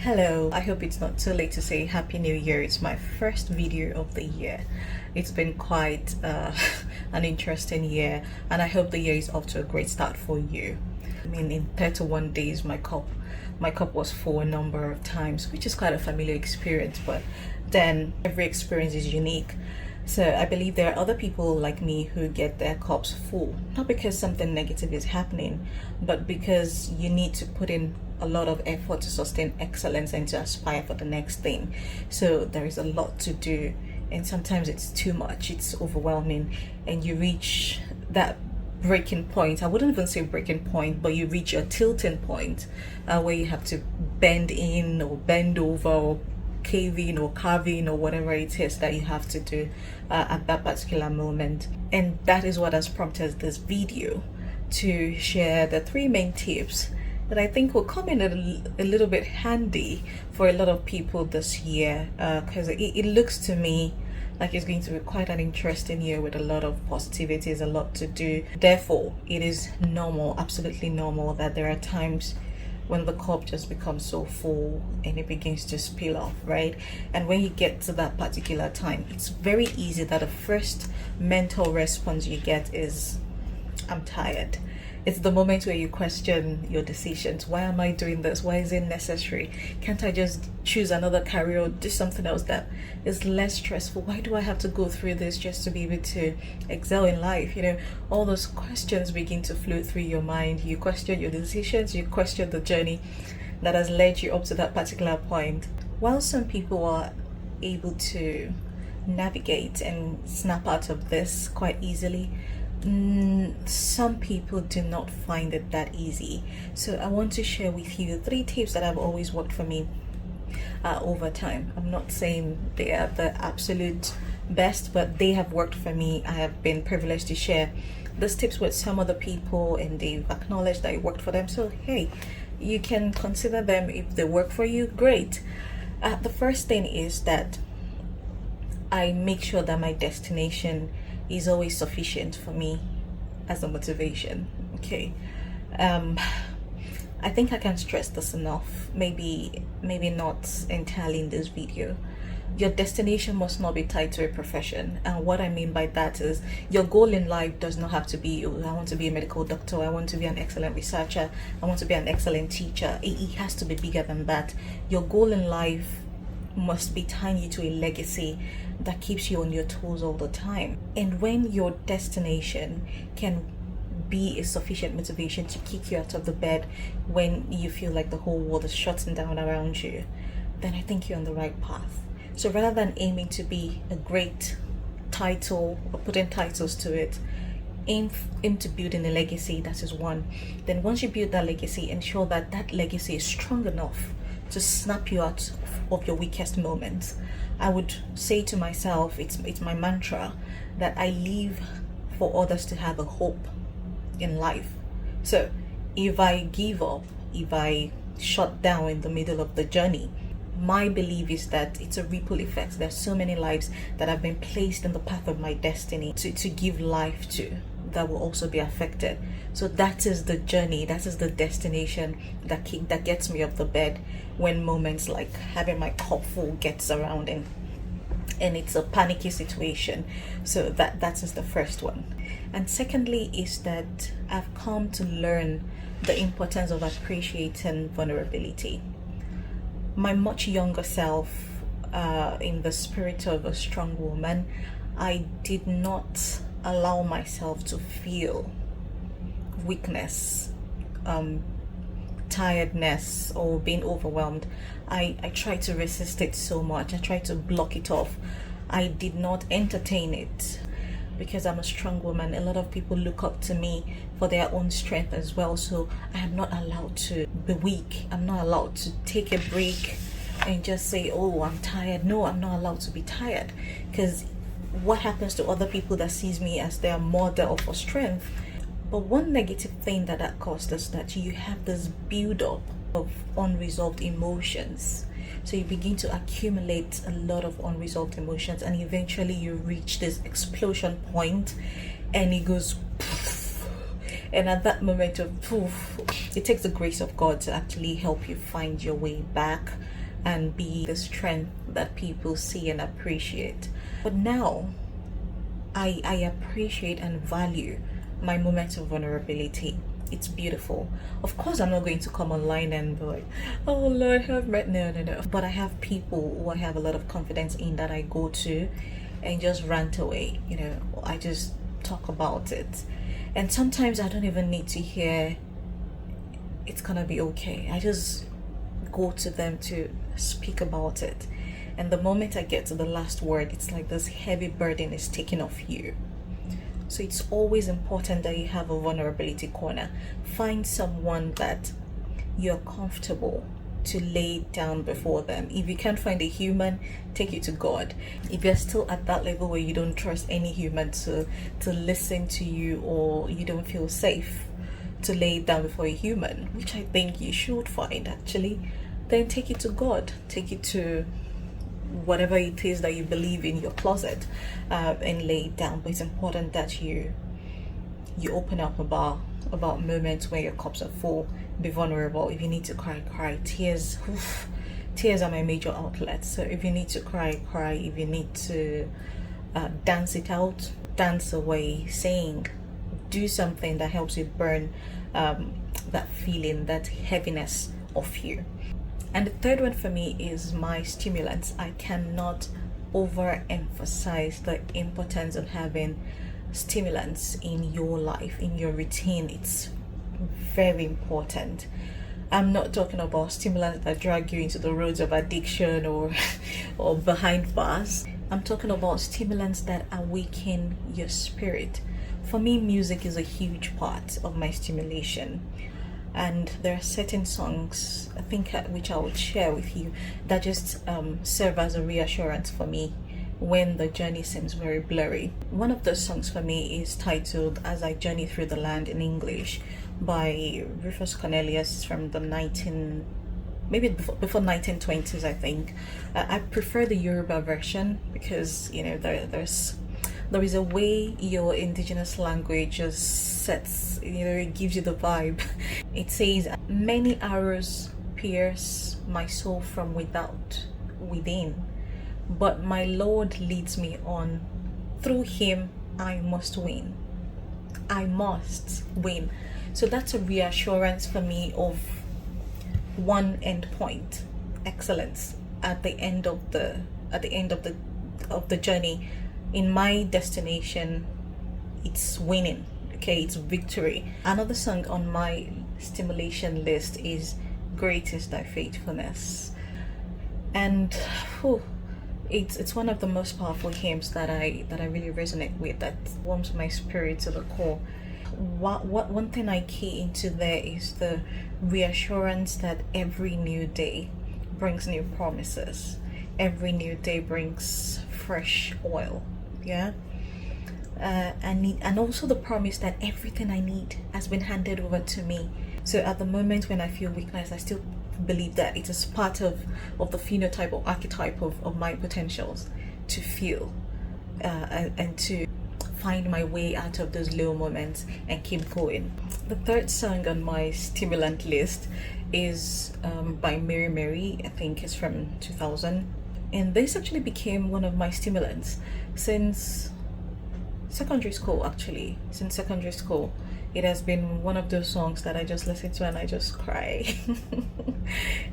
Hello, I hope it's not too late to say Happy New Year. It's my first video of the year. It's been quite an interesting year, and I hope the year is off to a great start for you. I mean, in 31 days, my cup was full a number of times, which is quite a familiar experience, but then every experience is unique. So I believe there are other people like me who get their cups full, not because something negative is happening, but because you need to put in a lot of effort to sustain excellence and to aspire for the next thing. So there is a lot to do, and sometimes it's too much, it's overwhelming, and you reach that breaking point. I wouldn't even say breaking point, but you reach a tilting point where you have to bend in or bend over or cave in or carve in or whatever it is that you have to do at that particular moment. And that is what has prompted this video, to share the three main tips that I think will come in a little bit handy for a lot of people this year, because it looks to me like it's going to be quite an interesting year with a lot of positivities, a lot to do. Therefore, it is normal, absolutely normal, that there are times when the cup just becomes so full and it begins to spill off, right? And when you get to that particular time, it's very easy that the first mental response you get is, I'm tired. It's the moment where you question your decisions. Why am I doing this? Why is it necessary? Can't I just choose another career or do something else that is less stressful? Why do I have to go through this just to be able to excel in life? You know, all those questions begin to flow through your mind. You question your decisions, you question the journey that has led you up to that particular point. While some people are able to navigate and snap out of this quite easily, some people do not find it that easy. So I want to share with you three tips that have always worked for me over time. I'm not saying they are the absolute best, but they have worked for me. I have been privileged to share these tips with some other people, and they've acknowledged that it worked for them. So hey, you can consider them. If they work for you, great. The first thing is that I make sure that my destination is always sufficient for me as a motivation. Okay, I think I can stress this enough. Maybe not entirely in this video. Your destination must not be tied to a profession, and what I mean by that is your goal in life does not have to be, oh, I want to be a medical doctor, I want to be an excellent researcher, I want to be an excellent teacher. It has to be bigger than that. Your goal in life must be tying you to a legacy that keeps you on your toes all the time. And when your destination can be a sufficient motivation to kick you out of the bed when you feel like the whole world is shutting down around you, then I think you're on the right path. So rather than aiming to be a great title or putting titles to it, aim to building a legacy. That is one. Then once you build that legacy, ensure that that legacy is strong enough to snap you out of your weakest moments. I would say to myself, it's my mantra, that I live for others to have a hope in life. So if I give up, if I shut down in the middle of the journey, my belief is that it's a ripple effect. There's so many lives that have been placed in the path of my destiny to give life to, that will also be affected. So that is the journey, that is the destination that gets me off the bed when moments like having my cup full gets around and it's a panicky situation. So that is the first one. And secondly is that I've come to learn the importance of appreciating vulnerability. My much younger self, in the spirit of a strong woman, I did not allow myself to feel weakness, tiredness, or being overwhelmed. I tried to resist it so much. I tried to block it off. I did not entertain it. Because I'm a strong woman, a lot of people look up to me for their own strength as well. So I am not allowed to be weak. I'm not allowed to take a break and just say, oh, I'm tired. No, I'm not allowed to be tired. Because what happens to other people that sees me as their model for strength? But one negative thing that caused is that you have this build-up of unresolved emotions. So you begin to accumulate a lot of unresolved emotions, and eventually you reach this explosion point, and it goes poof, And at that moment of poof, it takes the grace of God to actually help you find your way back and be the strength that people see and appreciate. But now I appreciate and value my moments of vulnerability. It's beautiful. Of course, I'm not going to come online and be like, oh Lord, have mercy. No. But I have people who I have a lot of confidence in that I go to and just rant away. I just talk about it. And sometimes I don't even need to hear it's gonna be okay. I just go to them to speak about it. And the moment I get to the last word, it's like this heavy burden is taken off you. So it's always important that you have a vulnerability corner. Find someone that you're comfortable to lay down before them. If you can't find a human, take it to God. If you're still at that level where you don't trust any human to listen to you, or you don't feel safe to lay it down before a human, which I think you should find actually, then take it to God. Take it to whatever it is that you believe in your closet, and lay it down. But it's important that you open up about moments where your cups are full. Be vulnerable. If you need to cry. Tears are my major outlet. So if you need to cry. If you need to dance it out, dance away, sing, do something that helps you burn that feeling, that heaviness of you. And the third one for me is my stimulants. I cannot overemphasize the importance of having stimulants in your life, in your routine. It's very important. I'm not talking about stimulants that drag you into the roads of addiction or behind bars. I'm talking about stimulants that awaken your spirit. For me, music is a huge part of my stimulation. And there are certain songs, I think, which I would share with you, that just serve as a reassurance for me when the journey seems very blurry. One of those songs for me is titled As I Journey Through the Land in English by Rufus Cornelius from the before 1920s, I think. I prefer the Yoruba version because there is a way your indigenous language just sets, it gives you the vibe. It says, many arrows pierce my soul from within, but my Lord leads me on. Through him I must win. I must win. So that's a reassurance for me of one end point, excellence at the end of the journey. In my destination, it's winning. Okay, it's victory. Another song on my stimulation list is Great is Thy Faithfulness. And it's one of the most powerful hymns that I really resonate with, that warms my spirit to the core. One thing I key into there is the reassurance that every new day brings new promises. Every new day brings fresh oil. Yeah. And also the promise that everything I need has been handed over to me. So at the moment when I feel weakness, I still believe that it is part of the phenotype or archetype of my potentials to feel and to find my way out of those low moments and keep going. The third song on my stimulant list is by Mary Mary. I think it's from 2000. And this actually became one of my stimulants since secondary school. Since secondary school, it has been one of those songs that I just listen to and I just cry.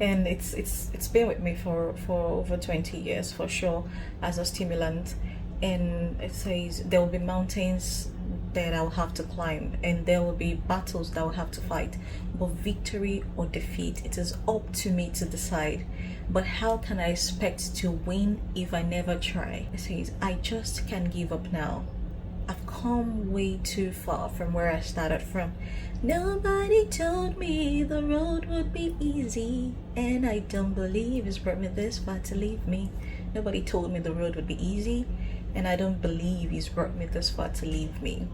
And it's been with me for over 20 years for sure as a stimulant. And it says there will be mountains that I'll have to climb, and there will be battles that I'll have to fight, but victory or defeat, it is up to me to decide. But how can I expect to win if I never try? It says I just can't give up now. I've come way too far from where I started from. Nobody told me the road would be easy, and I don't believe it's brought me this far to leave me. Nobody told me the road would be easy, and I don't believe he's brought me this far to leave me.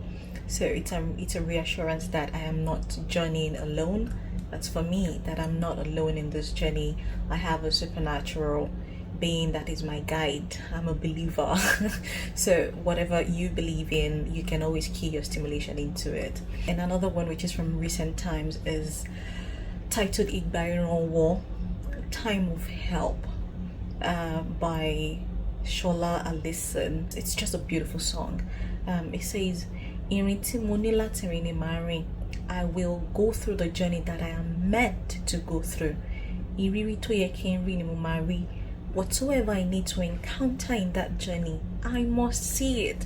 So it's a reassurance that I am not journeying alone. That's for me, that I'm not alone in this journey. I have a supernatural being that is my guide. I'm a believer. So whatever you believe in, you can always key your stimulation into it. And another one, which is from recent times, is titled Igbairo War, Time of Help, by Shola Alison. It's just a beautiful song. It says, I will go through the journey that I am meant to go through. Whatsoever I need to encounter in that journey, I must see it.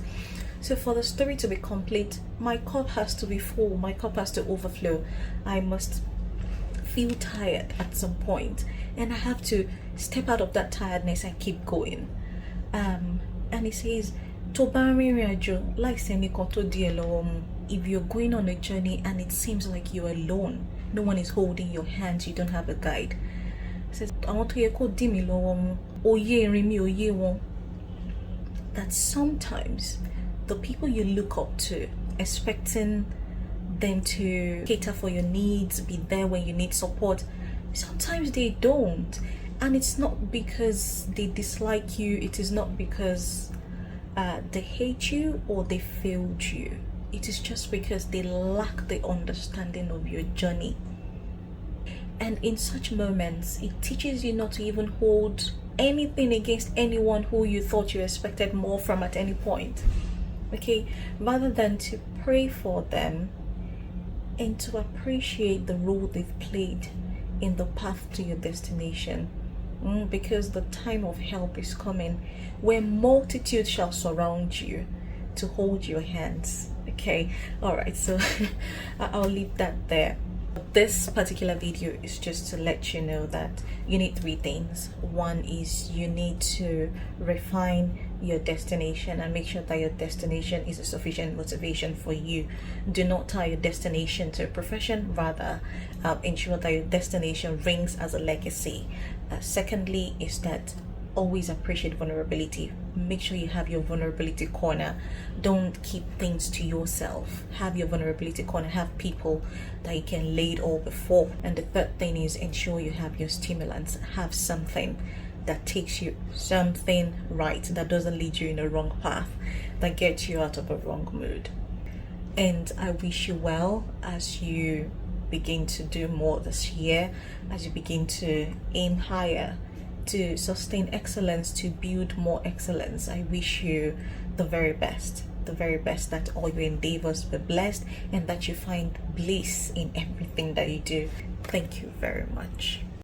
So for the story to be complete, my cup has to be full, my cup has to overflow. I must feel tired at some point, and I have to step out of that tiredness and keep going. And it says, if you're going on a journey and it seems like you're alone, no one is holding your hands, you don't have a guide. It says, that sometimes the people you look up to, expecting them to cater for your needs, be there when you need support, sometimes they don't. And it's not because they dislike you, it is not because they hate you or they failed you. It is just because they lack the understanding of your journey. And in such moments, it teaches you not to even hold anything against anyone who you thought you expected more from at any point. Okay, rather than to pray for them and to appreciate the role they've played in the path to your destination. Because the time of help is coming, where multitudes shall surround you to hold your hands. Okay, all right, so I'll leave that there. This particular video is just to let you know that you need three things. One is you need to refine your destination and make sure that your destination is a sufficient motivation for you. Do not tie your destination to a profession, rather ensure that your destination rings as a legacy. Secondly is that always appreciate vulnerability. Make sure you have your vulnerability corner. Don't keep things to yourself. Have your vulnerability corner. Have people that you can lay it all before. And the third thing is ensure you have your stimulants. Have something that takes you something right, that doesn't lead you in a wrong path, that gets you out of a wrong mood. And I wish you well as you begin to do more this year, as you begin to aim higher, to sustain excellence, to build more excellence. I wish you the very best, that all your endeavors be blessed and that you find bliss in everything that you do. Thank you very much.